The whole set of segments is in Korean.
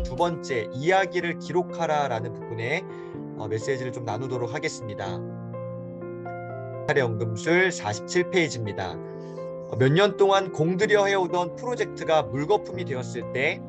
두 번째 이야기를 기록하라 라는 부분에 메시지를 좀 나누도록 하겠습니다. 연금술 47페이지입니다. 몇 년 동안 공들여 해오던 프로젝트가 물거품이 되었을 때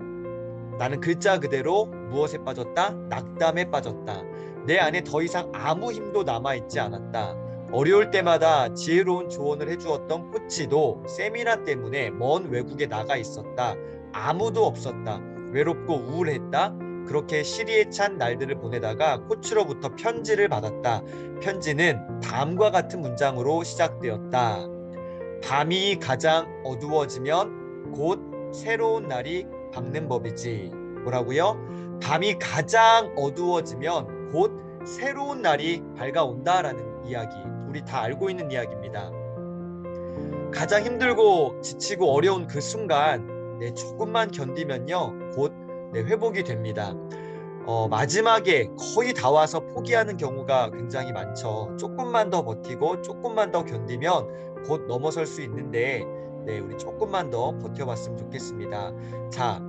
나는 글자 그대로 무엇에 빠졌다? 낙담에 빠졌다. 내 안에 더 이상 아무 힘도 남아있지 않았다. 어려울 때마다 지혜로운 조언을 해주었던 코치도 세미나 때문에 먼 외국에 나가 있었다. 아무도 없었다. 외롭고 우울했다. 그렇게 시리에 찬 날들을 보내다가 코치로부터 편지를 받았다. 편지는 다음과 같은 문장으로 시작되었다. 밤이 가장 어두워지면 곧 새로운 날이 밝는 법이지. 뭐라고요? 밤이 가장 어두워지면 곧 새로운 날이 밝아온다라는 이야기. 우리 다 알고 있는 이야기입니다. 가장 힘들고 지치고 어려운 그 순간 조금만 견디면요 곧 회복이 됩니다. 마지막에 거의 다 와서 포기하는 경우가 굉장히 많죠. 조금만 더 버티고 조금만 더 견디면 곧 넘어설 수 있는데 우리 조금만 더 버텨봤으면 좋겠습니다. 자,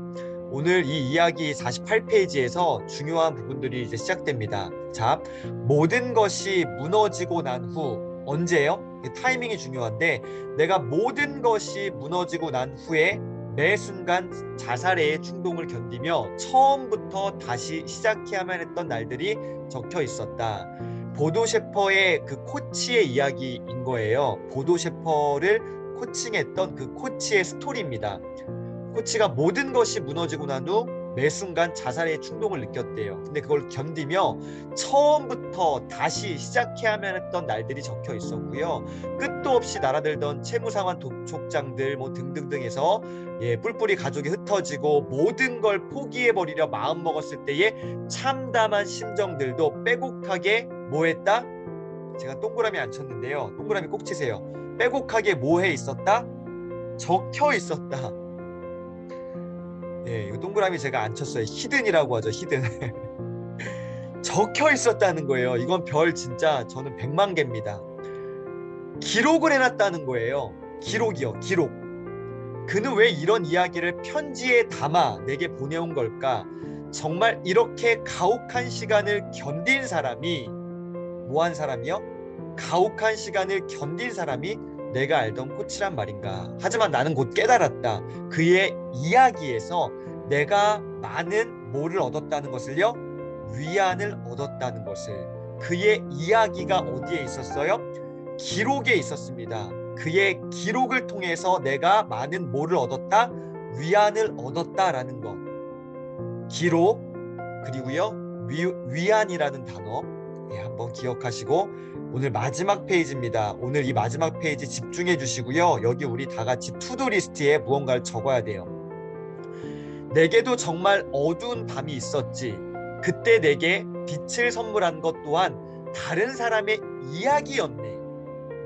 오늘 이 이야기 48페이지에서 중요한 부분들이 이제 시작됩니다. 자, 모든 것이 무너지고 난 후, 언제요? 타이밍이 중요한데, 내가 모든 것이 무너지고 난 후에 매 순간 자살의 충동을 견디며 처음부터 다시 시작해야만 했던 날들이 적혀 있었다. 보도 셰퍼의 그 코치의 이야기인 거예요. 보도 셰퍼를 코칭했던 그 코치의 스토리입니다. 코치가 모든 것이 무너지고 난 후 매 순간 자살의 충동을 느꼈대요. 근데 그걸 견디며 처음부터 다시 시작해야만 했던 날들이 적혀 있었고요. 끝도 없이 날아들던 채무상환 도촉장들 등등등에서 뿔뿔이 가족이 흩어지고 모든 걸 포기해버리려 마음먹었을 때의 참담한 심정들도 빼곡하게 뭐했다? 제가 동그라미 안 쳤는데요. 동그라미 꼭 치세요. 빼곡하게 뭐해 있었다? 적혀 있었다. 이거 동그라미 제가 안 쳤어요. 히든이라고 하죠. 히든. 적혀 있었다는 거예요. 이건 별 진짜 저는 100만 개입니다. 기록을 해놨다는 거예요. 기록이요. 기록. 그는 왜 이런 이야기를 편지에 담아 내게 보내온 걸까? 정말 이렇게 가혹한 시간을 견딘 사람이 뭐한 사람이요? 가혹한 시간을 견딘 사람이 내가 알던 코치란 말인가. 하지만 나는 곧 깨달았다. 그의 이야기에서 내가 많은 뭐를 얻었다는 것을요? 위안을 얻었다는 것을. 그의 이야기가 어디에 있었어요? 기록에 있었습니다. 그의 기록을 통해서 내가 많은 뭐를 얻었다? 위안을 얻었다라는 것. 기록 그리고요 위안이라는 단어 한번 기억하시고 오늘 마지막 페이지입니다. 오늘 이 마지막 페이지 집중해 주시고요. 여기 우리 다 같이 투두 리스트에 무언가를 적어야 돼요. 내게도 정말 어두운 밤이 있었지. 그때 내게 빛을 선물한 것 또한 다른 사람의 이야기였네.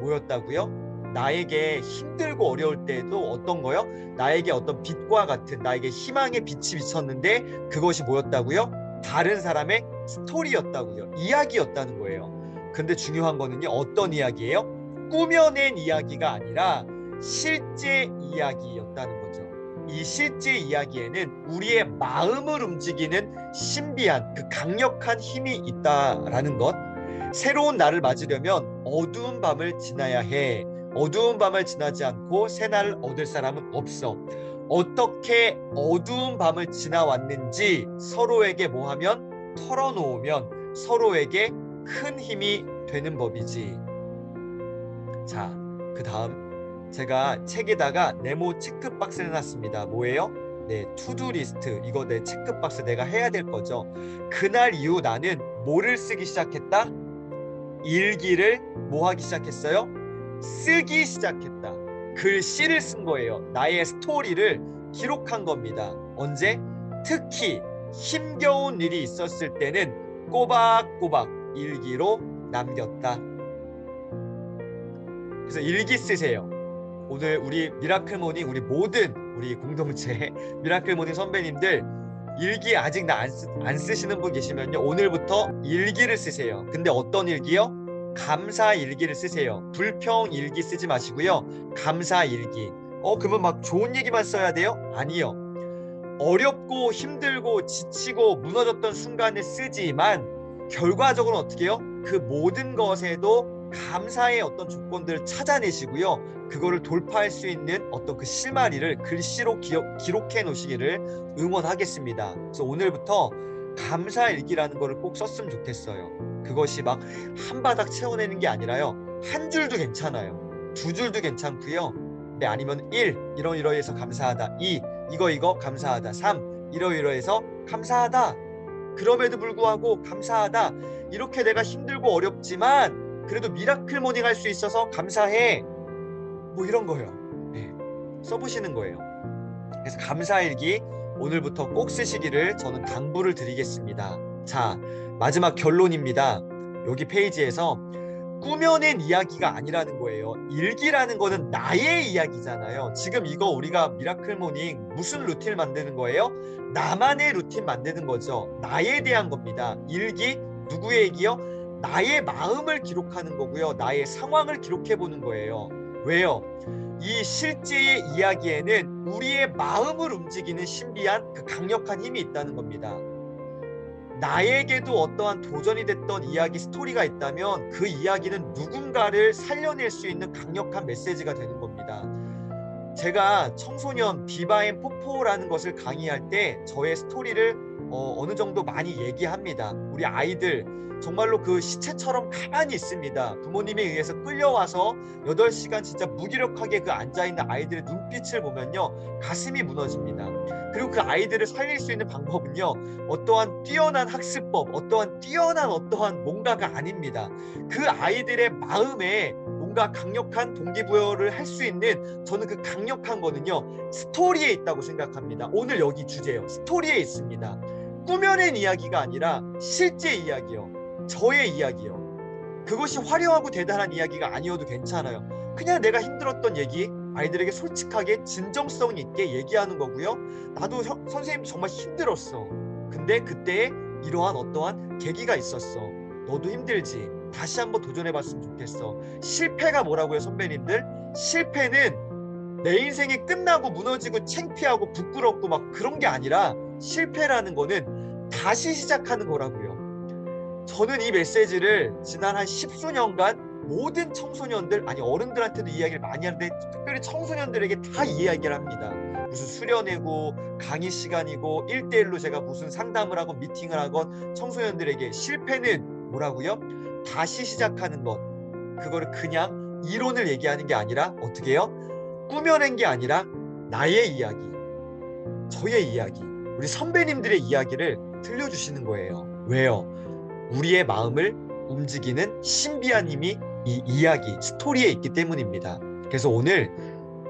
뭐였다고요? 나에게 힘들고 어려울 때에도 어떤 거요? 나에게 어떤 빛과 같은 나에게 희망의 빛이 비쳤는데 그것이 뭐였다고요? 다른 사람의 스토리였다고요. 이야기였다는 거예요. 근데 중요한 거는요. 어떤 이야기예요? 꾸며낸 이야기가 아니라 실제 이야기였다는 거죠. 이 실제 이야기에는 우리의 마음을 움직이는 신비한 그 강력한 힘이 있다라는 것. 새로운 날을 맞으려면 어두운 밤을 지나야 해. 어두운 밤을 지나지 않고 새 날을 얻을 사람은 없어. 어떻게 어두운 밤을 지나왔는지 서로에게 뭐하면 털어놓으면 서로에게 큰 힘이 되는 법이지. 자, 그 다음 제가 책에다가 네모 체크박스를 해놨습니다. 뭐예요? 투두 리스트. 이거 내 체크박스 내가 해야 될 거죠. 그날 이후 나는 뭐를 쓰기 시작했다? 일기를 뭐 하기 시작했어요? 쓰기 시작했다. 글씨를 쓴 거예요. 나의 스토리를 기록한 겁니다. 언제? 특히 힘겨운 일이 있었을 때는 꼬박꼬박 일기로 남겼다. 그래서 일기 쓰세요. 오늘 우리 미라클모닝 우리 공동체 미라클모닝 선배님들 일기 아직 안 쓰시는 분 계시면요. 오늘부터 일기를 쓰세요. 근데 어떤 일기요? 감사 일기를 쓰세요. 불평 일기 쓰지 마시고요. 감사 일기. 그러면 막 좋은 얘기만 써야 돼요? 아니요. 어렵고 힘들고 지치고 무너졌던 순간에 쓰지만 결과적으로 어떻게 해요? 그 모든 것에도 감사의 어떤 조건들을 찾아내시고요. 그거를 돌파할 수 있는 어떤 그 실마리를 글씨로 기록해 놓으시기를 응원하겠습니다. 그래서 오늘부터 감사일기라는 거를 꼭 썼으면 좋겠어요. 그것이 막 한 바닥 채워내는 게 아니라요. 한 줄도 괜찮아요. 두 줄도 괜찮고요. 네, 아니면 1. 이러이러해서 감사하다. 2. 이거 감사하다. 3. 이러이러해서 감사하다. 그럼에도 불구하고 감사하다. 이렇게 내가 힘들고 어렵지만 그래도 미라클 모닝 할 수 있어서 감사해. 뭐 이런 거예요. 네, 써보시는 거예요. 그래서 감사일기 오늘부터 꼭 쓰시기를 저는 당부를 드리겠습니다. 자, 마지막 결론입니다. 여기 페이지에서 꾸며낸 이야기가 아니라는 거예요. 일기라는 거는 나의 이야기잖아요. 지금 이거 우리가 미라클 모닝 무슨 루틴을 만드는 거예요? 나만의 루틴 만드는 거죠. 나에 대한 겁니다. 일기 누구의 얘기요? 나의 마음을 기록하는 거고요. 나의 상황을 기록해 보는 거예요. 왜요? 이 실제의 이야기에는 우리의 마음을 움직이는 신비한 그 강력한 힘이 있다는 겁니다. 나에게도 어떠한 도전이 됐던 이야기 스토리가 있다면 그 이야기는 누군가를 살려낼 수 있는 강력한 메시지가 되는 겁니다. 제가 청소년 디바인 포포라는 것을 강의할 때 저의 스토리를 어느 정도 많이 얘기합니다. 우리 아이들 정말로 그 시체처럼 가만히 있습니다. 부모님에 의해서 끌려와서 8시간 진짜 무기력하게 그 앉아있는 아이들의 눈빛을 보면요, 가슴이 무너집니다. 그리고 그 아이들을 살릴 수 있는 방법은요, 어떠한 뛰어난 학습법, 어떠한 뭔가가 아닙니다. 그 아이들의 마음에 뭔가 강력한 동기부여를 할 수 있는, 저는 그 강력한 거는요, 스토리에 있다고 생각합니다. 오늘 여기 주제요, 스토리에 있습니다. 꾸며낸 이야기가 아니라 실제 이야기요, 저의 이야기요. 그것이 화려하고 대단한 이야기가 아니어도 괜찮아요. 그냥 내가 힘들었던 얘기 아이들에게 솔직하게 진정성 있게 얘기하는 거고요. 나도 선생님 정말 힘들었어. 근데 그때 이러한 어떠한 계기가 있었어. 너도 힘들지? 다시 한번 도전해봤으면 좋겠어. 실패가 뭐라고요, 선배님들? 실패는 내 인생이 끝나고 무너지고 창피하고 부끄럽고 막 그런 게 아니라, 실패라는 거는 다시 시작하는 거라고요. 저는 이 메시지를 지난 한 10수년간 모든 청소년들, 아니 어른들한테도 이야기를 많이 하는데 특별히 청소년들에게 다 이야기를 합니다. 무슨 수련회고 강의 시간이고 1대1로 제가 무슨 상담을 하고 미팅을 하건 청소년들에게 실패는 뭐라고요? 다시 시작하는 것. 그거를 그냥 이론을 얘기하는 게 아니라 어떻게 해요? 꾸며낸 게 아니라 나의 이야기, 저의 이야기, 우리 선배님들의 이야기를 들려주시는 거예요. 왜요? 우리의 마음을 움직이는 신비한 힘이 이 이야기, 스토리에 있기 때문입니다. 그래서 오늘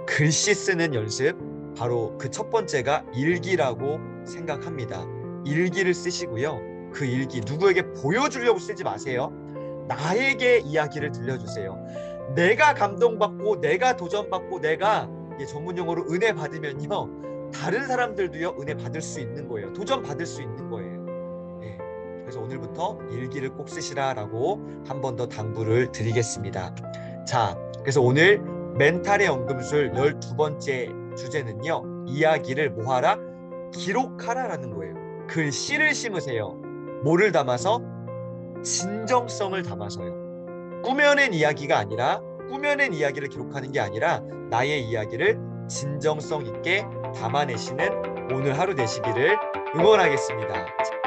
글씨 쓰는 연습, 바로 그 첫 번째가 일기라고 생각합니다. 일기를 쓰시고요. 그 일기 누구에게 보여주려고 쓰지 마세요. 나에게 이야기를 들려주세요. 내가 감동받고 내가 도전받고 내가, 전문용어로 은혜 받으면요, 다른 사람들도요 은혜 받을 수 있는 거예요. 도전 받을 수 있는 거예요. 그래서 오늘부터 일기를 꼭 쓰시라라고 한 번 더 당부를 드리겠습니다. 자, 그래서 오늘 멘탈의 연금술 12번째 주제는요, 이야기를 뭐하라? 기록하라라는 거예요. 글씨를 심으세요. 뭐를 담아서? 진정성을 담아서요. 꾸며낸 이야기가 아니라, 꾸며낸 이야기를 기록하는 게 아니라 나의 이야기를 진정성 있게 담아내시는 오늘 하루 되시기를 응원하겠습니다.